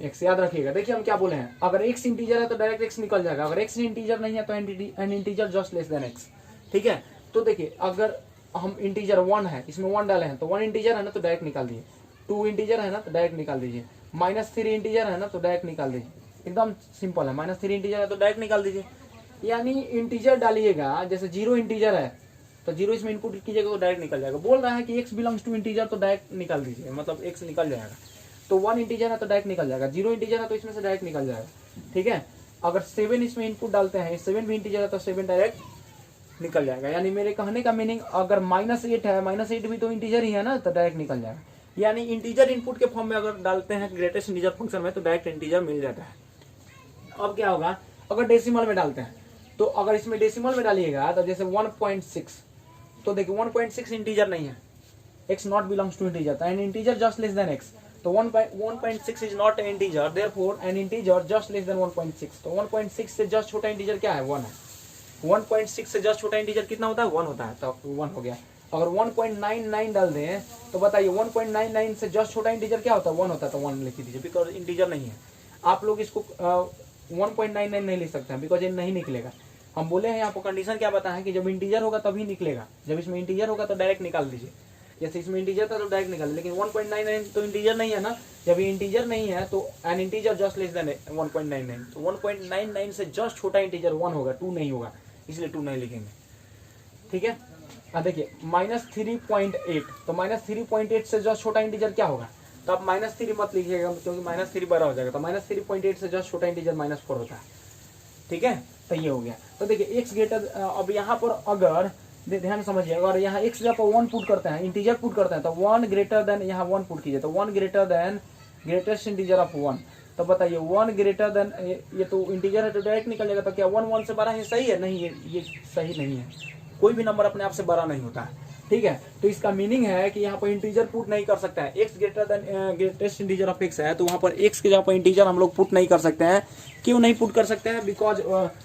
x, याद रखिएगा। देखिए हम क्या बोले हैं, अगर x इंटीजर है तो डायरेक्ट x निकल जाएगा, अगर x इंटीजर नहीं है तो an integer just less than x, ठीक है। तो देखिए अगर हम इंटीजर 1 है, इसमें 1 डाले हैं तो 1 इंटीजर है ना तो डायरेक्ट निकाल दीजिए, 2 इंटीजर है ना तो डायरेक्ट निकाल दीजिए, -3 इंटीजर है ना तो डायरेक्ट निकाल दीजिए, एकदम सिंपल है। -3 इंटीजर है तो डायरेक्ट निकाल दीजिए, यानी इंटीजर डालिएगा, जैसे 0 इंटीजर है तो 0 इसमें इनपुट कीजिएगा तो डायरेक्ट निकल जाएगा। बोल रहा है कि x बिलोंग्स टू इंटीजर तो डायरेक्ट निकाल दीजिए, मतलब x निकल जाएगा। तो 1 इंटीजर है तो डायरेक्ट निकल जाएगा, 0 इंटीजर है तो इसमें से डायरेक्ट निकल जाएगा, ठीक है। अगर 7 इसमें इनपुट डालते हैं, 7 भी इंटीजर है तो 7 डायरेक्ट निकल जाएगा। यानी मेरे कहने का मीनिंग, अगर -8 है, -8 भी तो इंटीजर ही है ना, तो डायरेक्ट निकल जाएगा। यानी इंटीजर इनपुट के फॉर्म में अगर डालते हैं ग्रेटेस्ट इंटीजर फंक्शन में तो डायरेक्ट इंटीजर मिल जाता है। अब क्या होगा अगर डेसिमल में डालते हैं, तो अगर इसमें डेसिमल में डालिएगा तो जैसे 1.6, तो देखिए 1.6 इंटीजर नहीं है, x not belongs to integer, an integer just less than x, तो 1.6 is not an integer, therefore an integer just less than 1.6। तो 1.6 से जस्ट छोटा इंटीजर क्या है, 1 है। 1.6 से जस्ट छोटा इंटीजर कितना होता है, 1 होता है, तो 1 हो गया। अगर 1.99 डाल दें तो बताइए 1.99 से जस्ट छोटा इंटीजर क्या होता है, 1 होता है, तो 1 लिख दीजिए, बिकॉज इंटीजर नहीं है। आप लोग इसको 1.99 नहीं लिख सकते हैं, बिकॉज ये नहीं निकलेगा। हम बोले हैं यहाँ पर कंडीशन क्या बताएं कि जब इंटीजर होगा तभी निकलेगा, जब इसमें इंटीजर होगा तो डायरेक्ट निकाल दीजिए। जैसे इसमें इंटीजर था तो डायरेक्ट निकाल, लेकिन 1.99 तो इंटीजर नहीं है ना, जब ये इंटीजर नहीं है तो an integer just less then 1.99, तो 1.99 से जस्ट छोटा इंटीजर 1 होगा, 2 नहीं होगा, इसलिए 2 नहीं लिखेंगे, ठीक है। देखिए -3.8, तो -3.8 से जस्ट छोटा इंटीजर क्या होगा, तो आप -3 मत लिखिएगा क्योंकि -3 बड़ा हो जाएगा, तो -3.8 से जस्ट छोटा इंटीजर -4 होता है, ठीक है। तो ये हो गया। तो देखिए x ग्रेटर, अब यहाँ पर अगर ध्यान समझिए, अगर यहाँ x जगह पर 1 पुट करते हैं, इंटीजर पुट करते हैं, तो 1 ग्रेटर देन, यहाँ 1 पुट कीजिए, तो 1 greater than greatest integer of 1, तो बताइए 1 ग्रेटर देन, ये तो इंटीजर है तो डायरेक्ट निकल जाएगा, तो क्या 1 से बड़ा है, सही है, नहीं ये सही नहीं है, कोई भी नंबर अपने आप से बड़ा नहीं होता है, ठीक है। तो इसका मीनिंग है कि यहाँ पर इंटीजर पुट नहीं कर सकते हैं, x greater then greatest integer of x है, तो वहाँ पर x के जगह पर इंटीजर हम लोग पुट नहीं कर सकते हैं। क्यों नहीं पुट कर सकते हैं, बिकॉज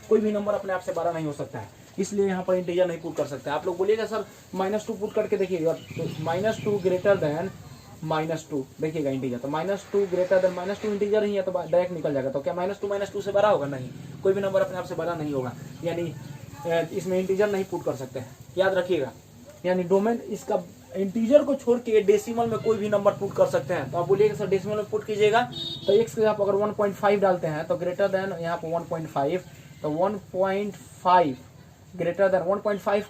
कोई भी नंबर अपने आप से बड़ा नहीं हो सकता है, इसलिए यहाँ पर इंटीजर नहीं पुट कर सकते हैं। आप लोग बोलिएगा सर -2 पुट करके देखिएगा, तो -2 ग्रेटर देन -2 देखिएगा इंटीजर, तो -2 ग्रेटर देन -2 इंटीजर ही है तो डायरेक्ट निकल जाएगा। तो क्या -2 से बड़ा होगा, नहीं, कोई भी नंबर अपने आप से बड़ा नहीं होगा, यानी इसमें इंटीजर नहीं पुट कर सकते हैं, याद रखिएगा। यानी डोमेन इसका इंटीजर को छोड़ के डेसिमल में कोई भी नंबर पुट कर सकते हैं। तो आप बोलिएगा सर डेसिमल में पुट कीजिएगा, तो x के यहाँ पर अगर 1.5 डालते हैं तो ग्रेटर देन यहाँ पर 1.5, तो 1.5 ग्रेटर देन 1.5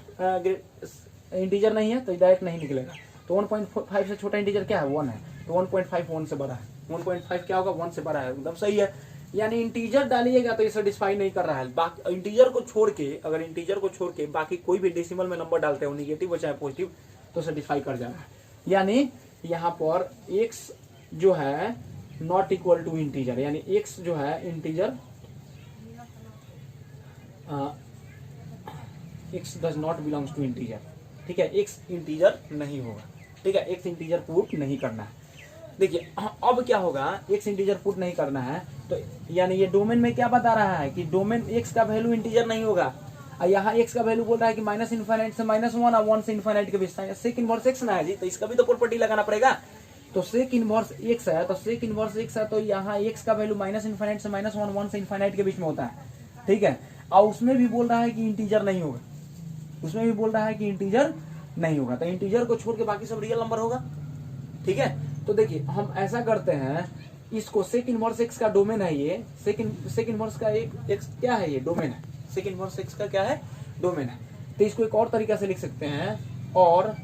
इंटीजर नहीं है तो डायरेक्ट नहीं निकलेगा। तो 1.5 से छोटा इंटीजर क्या है, 1 है, तो 1.5 1 से बड़ा है, 1.5 क्या होगा, 1 से बड़ा है, एकदम सही है। यानी इंटीजर डालिएगा तो ये सेटिस्फाई नहीं कर रहा है, बाकी इंटीजर को छोड़ के, अगर इंटीजर को छोड़ के बाकी कोई भी डेसिमल में नंबर डालते हैं, निगेटिव हो चाहे पॉजिटिव, तो सेटिस्फाई कर जाना है। यानी यहाँ पर x जो है नॉट इक्वल टू इंटीजर, यानी x जो है integer, x does not belongs to integer, ठीक है, x इंटीजर नहीं होगा, ठीक है, x इंटीजर पुट नहीं करना है। देखिए अब क्या होगा, x इंटीजर पुट नहीं करना है, तो यानी ये डोमेन में क्या बता रहा है कि डोमेन x का वैल्यू इंटीजर नहीं होगा, और यहाँ x का वैल्यू बोल रहा है कि -∞ से -1 और 1 से इनफाइनाइट के बीच सेक इनवर्स x ना है जी, तो इसका भी तो प्रॉपर्टी लगाना पड़ेगा। तो सेक इनवर्स एक्स है, तो सेक इनवर्स एक्स है, तो यहाँ एक्स का वैल्यू माइनस इन्फाइनाइट से माइनस वन, वन से इन्फाइनाइट के बीच में होता है, ठीक है। और उसमें भी बोल रहा है कि इंटीजर नहीं होगा, उसमें भी बोल रहा है कि इंटीजर नहीं होगा, तो इंटीजर को छोड़ के बाकी सब रियल नंबर होगा, ठीक है। तो देखिए हम ऐसा करते हैं, इसको सेक इनवर्स एक्स का डोमेन है ये, सेक इनवर्स का एक एक्स क्या है, ये डोमेन है, सेक इनवर्स एक्स का क्या है, डोमेन है। तो इसको एक और तरीका से लिख सकते हैं, और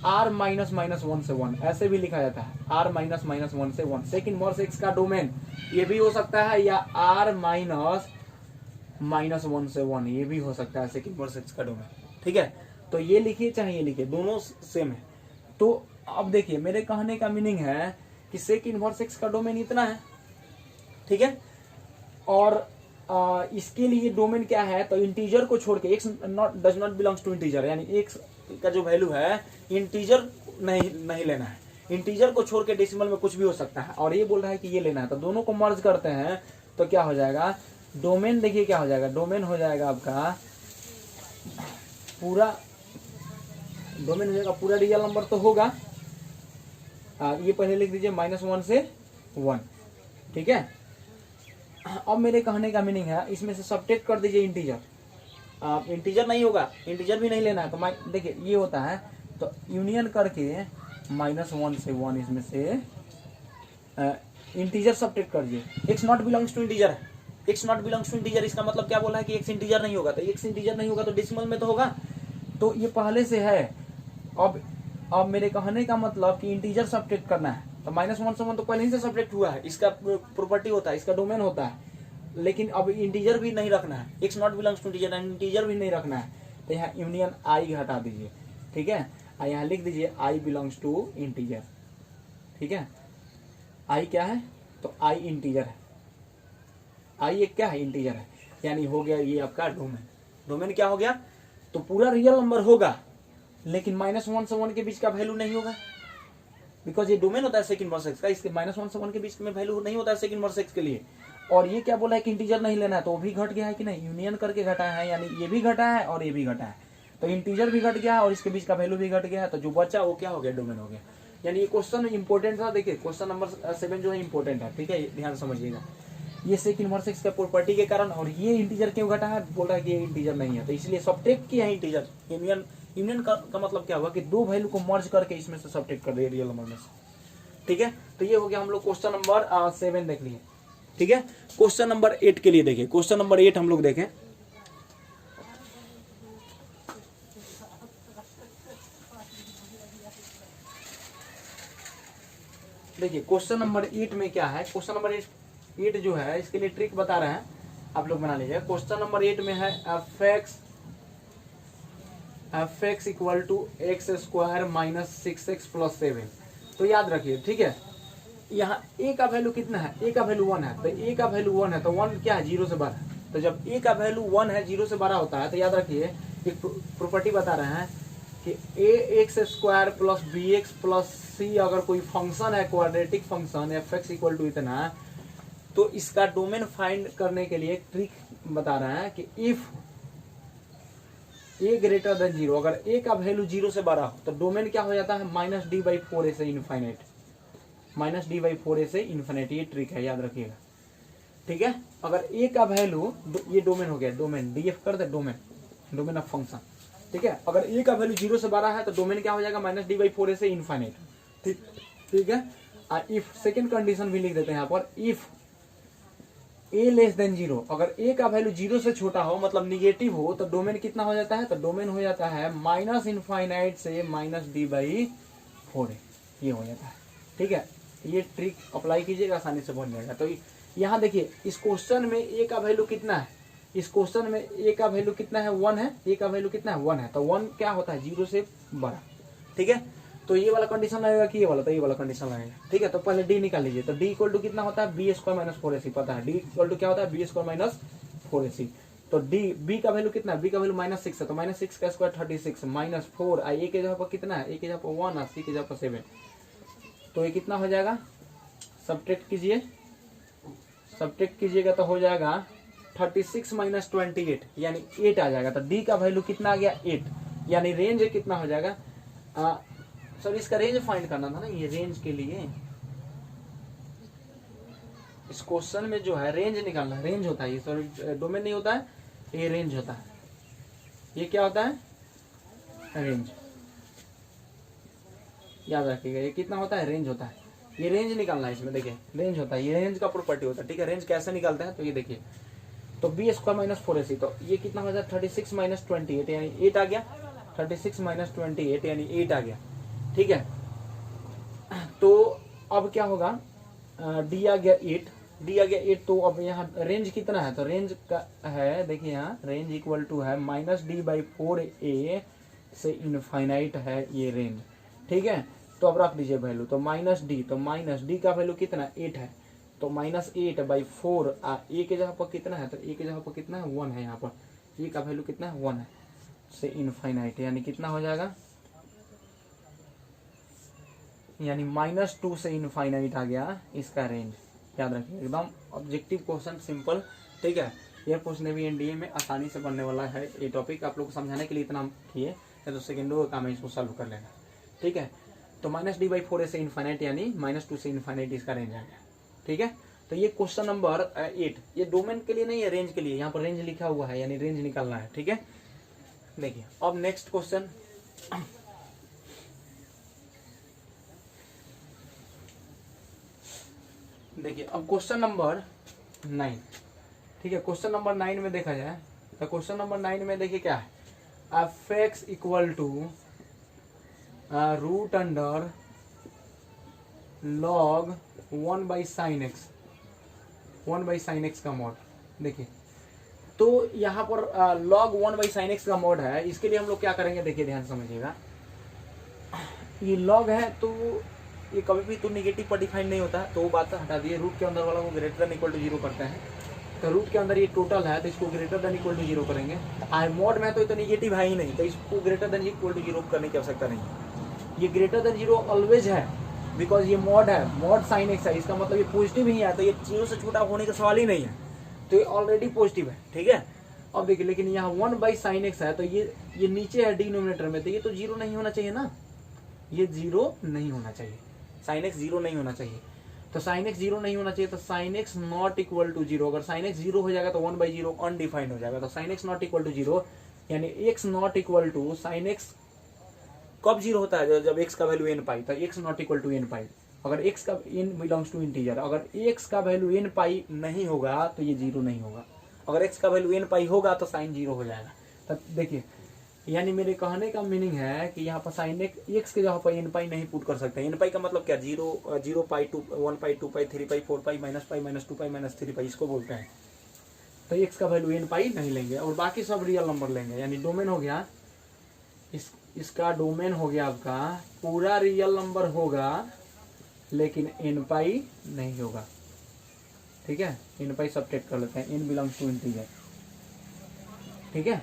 r माइनस माइनस वन से वन ऐसे भी लिखा जाता है, r माइनस माइनस वन से वन सेक इनवर्स एक्स का डोमेन ये भी हो सकता है, या r माइनस माइनस वन से वन ये भी हो सकता है सेक इनवर्स एक्स का डोमेन, ठीक है। तो ये लिखिए चाहे ये लिखिए, दोनों सेम है। तो अब देखिए मेरे कहने का मीनिंग है कि सेक इनवर्स एक्स का डोमेन इतना है, ठीक है, और इसके लिए डोमेन क्या है, तो इंटीजर को छोड़ के X does not belongs to integer, यानी एक्स का जो वैल्यू है इंटीजर नहीं लेना है, इंटीजर को छोड़ के डेसिमल में कुछ भी हो सकता है, और ये बोल रहा है कि ये लेना है। तो दोनों को मर्ज करते हैं तो क्या हो जाएगा, डोमेन देखिए क्या हो जाएगा, डोमेन हो जाएगा आपका पूरा, डोमेन हो जाएगा पूरा रियल नंबर तो होगा, ये पहले लिख दीजिए माइनस वन से वन, ठीक है। अब मेरे कहने का मीनिंग है इसमें से सब्ट्रैक्ट कर दीजिए इंटीजर, इंटीजर नहीं होगा, इंटीजर भी नहीं लेना है, तो देखिए ये होता है, तो यूनियन करके माइनस वन से वन इसमें से इंटीजर सब्ट्रैक्ट कर दीजिए। X not belongs to integer है, x not belongs to integer, इसका मतलब क्या बोला है कि एक्स इंटीजर नहीं होगा, तो एक्स इंटीजर नहीं होगा तो डेसिमल में तो होगा, तो ये पहले से है। अब मेरे कहने का मतलब कि इंटीजर सब्ट्रैक्ट करना है, तो माइनस वन से वन तो पहले ही से सब्ट्रैक्ट हुआ है, इसका प्रॉपर्टी होता है, इसका डोमेन होता है, लेकिन अब इंटीजर भी नहीं रखना है, x not belongs to integer, integer भी नहीं रखना है, तो यहाँ यूनियन आई हटा दीजिए, ठीक है, यहाँ लिख दीजिए आई बिलोंग्स टू इंटीजर, ठीक है। आई क्या है, तो आई इंटीजर है, आई एक क्या है, इंटीजर है, यानी हो गया ये आपका डोमेन। डोमेन क्या हो गया, तो पूरा रियल नंबर होगा, लेकिन माइनस वन से वन के बीच का वैल्यू नहीं होगा, बिकॉज ये डोमेन होता है सेक इनवर्स एक्स का, इसके माइनस वन से वन के बीच में वैल्यू नहीं होता है सेक इनवर्स एक्स के लिए। और ये क्या बोला है कि इंटीजर नहीं लेना है, तो वो भी घट गया है कि नहीं, यूनियन करके घटा है, यानी ये भी घटा है और ये भी घटा है, तो इंटीजर भी घट गया है और इसके बीच का वैल्यू भी घट गया है, तो जो बचा वो क्या हो गया, डोमेन हो गया। यानी ये क्वेश्चन इंपॉर्टेंट था, देखिए क्वेश्चन नंबर 7 जो है इंपॉर्टेंट है, ठीक है, ध्यान समझिएगा। ये सेक इनवर्स एक्स का प्रॉपर्टी के कारण, और ये इंटीजर क्यों घटा है, बोल रहा है कि ये इंटीजर नहीं है, तो इसलिए सब्ट्रैक्ट किया है इंटीजर। यूनियन का मतलब क्या हुआ कि दो वैल्यू को मर्ज करके इसमें से सब्ट्रैक्ट कर दिए रियल नंबर में से, ठीक है। तो ये हो गया हम लोग क्वेश्चन नंबर 7 देख लिए, ठीक है। क्वेश्चन नंबर 8 के लिए देखिए, क्वेश्चन नंबर 8 हम लोग देखें, देखिए क्वेश्चन नंबर 8 में क्या है, क्वेश्चन नंबर 8 जो है इसके लिए ट्रिक बता रहे हैं, आप लोग बना लीजिए। क्वेश्चन नंबर 8 में है F x equal to X square minus 6x plus 7, तो याद रखिए, ठीक है। यहाँ ए का वैल्यू कितना है, ए का वैल्यू 1 है, तो ए का वैल्यू 1 है, तो 1 क्या है, 0 से बड़ा, तो जब ए का वैल्यू 1 है 0 से बड़ा होता है, तो याद रखिए एक प्रॉपर्टी बता रहे हैं कि a x square plus b x plus c अगर कोई फंक्शन है, quadratic function f x equal to इतना, तो इसका डोमेन फाइंड करने के लिए एक ट्रिक बता रहे हैं कि इफ ए ग्रेटर देन 0, अगर ए का वैल्यू 0 से बड़ा हो तो डोमेन क्या हो जाता है, माइनस डी बाई 4a से infinite, minus D by 4a से इन्फिनिटी, ये ट्रिक है, याद रखिएगा, ठीक है। अगर ए का वैल्यू, ये डोमेन हो गया, डोमेन डीएफ कर दे, डोमेन ऑफ फंक्शन, ठीक है। अगर ए का वैल्यू 0 से बड़ा है तो डोमेन क्या हो जाएगा, माइनस डी बाई 4a से इनफाइनाइट, ठीक है। इफ सेकेंड कंडीशन भी लिख देते हैं यहाँ पर, इफ ए लेस देन 0, अगर ए का वैल्यू 0 से छोटा हो मतलब निगेटिव हो, तो डोमेन कितना हो जाता है, तो डोमेन हो जाता है माइनस इनफाइनाइट से माइनस डी बाई 4a, ये हो जाता है, ठीक है। ये ट्रिक अप्लाई कीजिएगा, आसानी से बन जाएगा। तो यहाँ देखिए इस क्वेश्चन में ए का वैल्यू कितना है, इस क्वेश्चन में ए का वैल्यू कितना है, 1 है, ए का वैल्यू कितना है, 1 है, तो 1 क्या होता है, 0 से बड़ा, ठीक है। तो ये वाला कंडीशन लगेगा कि ये वाला, तो ये वाला कंडीशन लगेगा, ठीक है। तो पहले डी निकाल लीजिए, तो डी इक्वल टू कितना होता है, बी स्क्वायर माइनस 4ac, पता है डी इक्वल टू क्या होता है, बी स्क्वायर माइनस 4ac, तो डी बी का वैल्यू कितना है, बी का वैल्यू माइनस 6 है, तो माइनस 6 का स्क्वायर 36 माइनस 4, ए के जगह पर कितना है, ए के जगह पर 1 है, सी के जगह पर 7, तो ये कितना हो जाएगा, सब्ट्रैक्ट कीजिएगा तो हो जाएगा 36 माइनस 28, यानी 8 आ जाएगा, तो डी का वैल्यू कितना आ गया, 8, यानी रेंज कितना हो जाएगा, सर इसका रेंज फाइंड करना था ना, ये रेंज के लिए इस क्वेश्चन में जो है रेंज निकालना है। रेंज होता है ये, सॉरी डोमेन नहीं होता है, ये रेंज होता है। ये क्या होता है? रेंज। याद रखिएगा ये कितना होता है? रेंज होता है। ये रेंज निकालना है इसमें, देखिए रेंज होता है, ये रेंज का प्रॉपर्टी होता है। ठीक है, रेंज कैसे निकालते हैं तो ये देखिए, तो बी स्क्वायर माइनस 4ac, तो ये कितना हो जाए 36 माइनस 28 यानी 8 आ गया। 36 माइनस 28 यानी 8 आ गया। ठीक है, तो अब क्या होगा, डी आ गया 8, डी आ गया 8, तो अब यहाँ रेंज कितना है, तो रेंज का है देखिए यहाँ रेंज इक्वल टू है माइनस डी बाई 4a से इनफाइनाइट है ये रेंज। ठीक है, तो अब रख दीजिए वैल्यू, तो माइनस डी, तो माइनस डी का वैल्यू कितना 8 है, तो माइनस 8 बाई 4, ए के जगह पर कितना है, तो ए के जगह पर कितना है 1 है, यहाँ पर ए का वैल्यू कितना है 1 है, से इनफाइनाइट यानी कितना हो जाएगा, यानी -2 से इनफाइनाइट आ गया इसका रेंज। याद रखिए एकदम ऑब्जेक्टिव क्वेश्चन, सिंपल। ठीक है, एयरफोर्स नेवी एनडीए में आसानी से बनने वाला है ये टॉपिक। आप लोग को समझाने के लिए इतना किए, तो सेकेंडों का काम है इसको सॉल्व कर लेना। ठीक है, तो माइनस डी बाई 4 से इनफाइनाइट यानी -2 से इनफाइनाइट इसका रेंज आ गया। ठीक है, तो ये क्वेश्चन नंबर 8, ये डोमेन के लिए नहीं है, रेंज के लिए। यहाँ पर रेंज लिखा हुआ है यानी रेंज निकालना है। ठीक है, देखिए अब नेक्स्ट क्वेश्चन, देखिए अब क्वेश्चन नंबर 9। ठीक है, क्वेश्चन नंबर 9 में देखा जाए तो क्वेश्चन नंबर 9 में देखिए क्या है, F x equal to root under log 1 by sine X, 1 by sine X का मॉड। देखिए तो यहाँ पर लॉग 1 बाई साइन एक्स का मॉड है, इसके लिए हम लोग क्या करेंगे, देखिए ध्यान समझिएगा। ये लॉग है तो ये कभी भी तो निगेटिव पर डिफाइन नहीं होता, तो वो बात हटा दिए। रूट के अंदर वाला को ग्रेटर देन इक्वल टू 0 करते हैं, तो रूट के अंदर ये टोटल है तो इसको ग्रेटर देन इक्वल टू 0 करेंगे। मॉड में तो ये तो निगेटिव है ही नहीं, तो इसको ग्रेटर देन इक्वल टू 0 करने की आवश्यकता नहीं है। ये ग्रेटर देन 0 ऑलवेज है, बिकॉज ये मॉड है, मॉड साइन एक्स है, इसका मतलब ये पॉजिटिव ही है, तो ये 0 से छोटा होने का सवाल ही नहीं है, तो ये ऑलरेडी पॉजिटिव है। ठीक है, अब देखिए लेकिन यहाँ 1 बाई साइन एक्स है, तो ये नीचे है डिनोमिनेटर में, तो ये तो 0 नहीं होना चाहिए ना, ये 0 नहीं होना चाहिए, साइन एक्स 0 नहीं होना चाहिए। तो साइन एक्स 0 नहीं होना चाहिए, तो sine X not equal to 0। अगर साइन एक्स 0 हो जाएगा तो 1 बाई 0 अनडिफाइंड हो जाएगा, तो sine X not equal to 0 यानी X not equal to sine X कब 0 होता है, जब एक्स का वैल्यू एन पाई, तो x not equal to n pi. अगर एक्स का एन बिलोंग्स टू इंटीजर, अगर एक्स का वैल्यू एन पाई नहीं होगा तो ये 0 नहीं होगा। अगर एक्स का वैल्यू एन पाई होगा तो साइन 0 हो जाएगा। तो देखिए यानी मेरे कहने का मीनिंग है कि यहाँ पर साइन एक्स के जगह पर एन पाई नहीं पुट कर सकते। एन पाई का मतलब क्या, 0 पाई 2 1 पाई 2 पाई 3 पाई 4 पाई माइनस 2 पाई माइनस 3 पाई, इसको बोलते हैं। तो एक्स का वैल्यू एन पाई नहीं लेंगे और बाकी सब रियल नंबर लेंगे, यानी डोमेन हो गया इसका डोमेन हो गया आपका पूरा रियल नंबर होगा लेकिन एन पाई नहीं होगा। ठीक है, एन पाई सब्ट्रैक्ट कर लेते हैं, एन बिलोंग्स टू इंटीजर। ठीक है,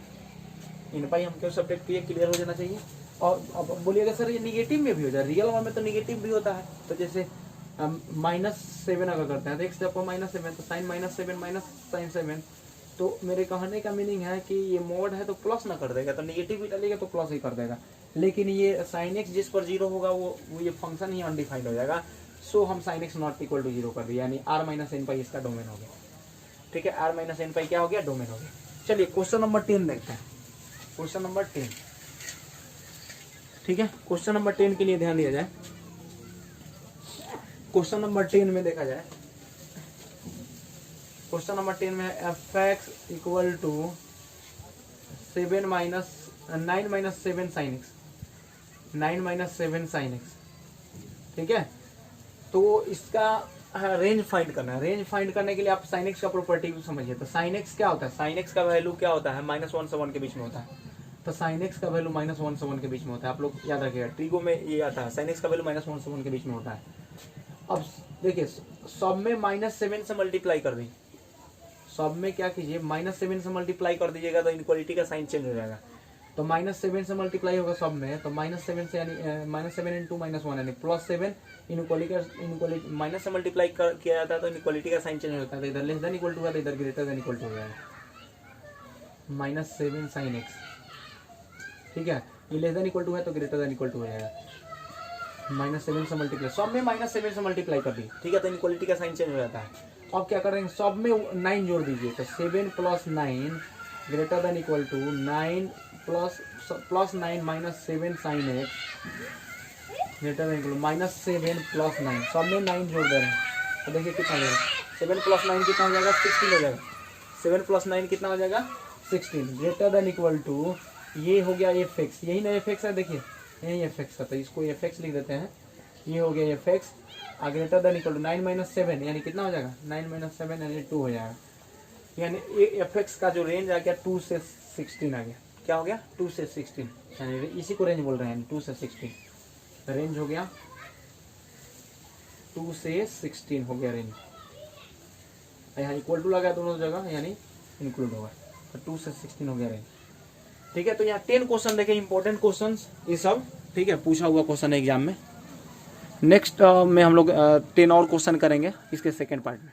इन पाई हम क्यों सब्ट्रैक्ट किए, क्लियर हो जाना चाहिए। और अब बोलिएगा सर ये निगेटिव में भी हो जाए, रियल नंबर में तो निगेटिव भी होता है। तो जैसे -7 अगर करते हैं तो एक्स जब -7 तो साइन -7 माइनस साइन 7, तो मेरे कहने का मीनिंग है कि ये मोड है तो प्लस ना कर देगा, तो निगेटिव भी डालेगा तो प्लस ही कर देगा। लेकिन ये साइन एक्स जिस पर 0 होगा वो ये फंक्शन ही अनडिफाइंड हो जाएगा। सो हम sine X not equal to 0 कर दिया, यानी r माइनस एन पाई इसका डोमेन हो गया। ठीक है, r माइनस एन पाई क्या हो गया, डोमेन हो गया। चलिए क्वेश्चन नंबर 10 देखते हैं, क्वेश्चन नंबर 10। ठीक है, क्वेश्चन नंबर 10 के लिए ध्यान दिया जाए। क्वेश्चन नंबर 10 में देखा जाए, क्वेश्चन नंबर 10 में F x equal to 9 minus 7 sine X, 9 minus 7 sine X. ठीक है, तो इसका रेंज फाइंड करना है। रेंज फाइंड करने के लिए आप साइन एक्स का प्रॉपर्टी समझिए। तो साइन एक्स क्या होता है, साइन एक्स का वैल्यू क्या होता है, -1 से 1 के बीच में होता है। तो साइन एक्स का वैल्यू -1 से 1 के बीच में होता है, आप लोग याद रखिएगा, ट्रिगो में ये आता है, साइन एक्स का वैल्यू -1 से 1 के बीच में होता है। अब देखिए सब में -7 से मल्टीप्लाई कर दी, सब में क्या कीजिए -7 से मल्टीप्लाई कर दीजिएगा तो इनक्वालिटी का साइन चेंज हो जाएगा। तो -7 से मल्टीप्लाई होगा सब में, तो -7 से यानी -7 इंटू -1 यानी +7। इनक्वालिटी माइनस से मल्टीप्लाई किया जाता है तो इनक्वालिटी का साइन चेंज होता है, तो इधर लेस देन इक्वल टू है तो इधर ग्रेटर देन इक्वल टू हो जाएगा, -7 साइन एक्स। ठीक है, ये लेस देन इक्वल टू है तो ग्रेटर देन इक्वल टू हो जाएगा। -7 से मल्टीप्लाई, सब में -7 से मल्टीप्लाई कर दी, ठीक है। तो इनइक्वालिटी का साइन चेंज हो जाता है। अब क्या करेंगे, सब में 9 जोड़ दीजिए, तो 7 + 9 greater than equal to 9 + 9 - 7 sin x greater than equal -7 + 9, सब में 9 जोड़ दे रहे हैं। तो देखिए कितना हो जाएगा, 7 + 9 कितना हो जाएगा, 16 हो जाएगा। 7 + 9 कितना हो जाएगा, 16 ग्रेटर देन इक्वल टू, ये हो गया fx, यही ना fx है, देखिए यही fx है, तो इसको fx लिख देते हैं। ये हो गया fx, greater than equal to 9 - 7 यानी कितना हो जाएगा, 9 - 7 यानी 2 हो जाएगा। यानी fx का जो रेंज आ गया 2 से 16 आ गया। क्या हो गया, 2 से 16, यानी इसी को रेंज बोल रहे हैं, 2 से 16 रेंज हो गया, 2 से 16 हो गया रेंज। यहाँ इक्वल टू लगा दोनों जगह, यानी इंक्लूड होगा, तो 2 से 16 हो गया रेंज, ठीक है। तो यहाँ 10 क्वेश्चन देखे, इंपॉर्टेंट क्वेश्चन ये सब, ठीक है, पूछा हुआ क्वेश्चन है एग्जाम में। नेक्स्ट में हम लोग 10 और क्वेश्चन करेंगे इसके सेकेंड पार्ट में।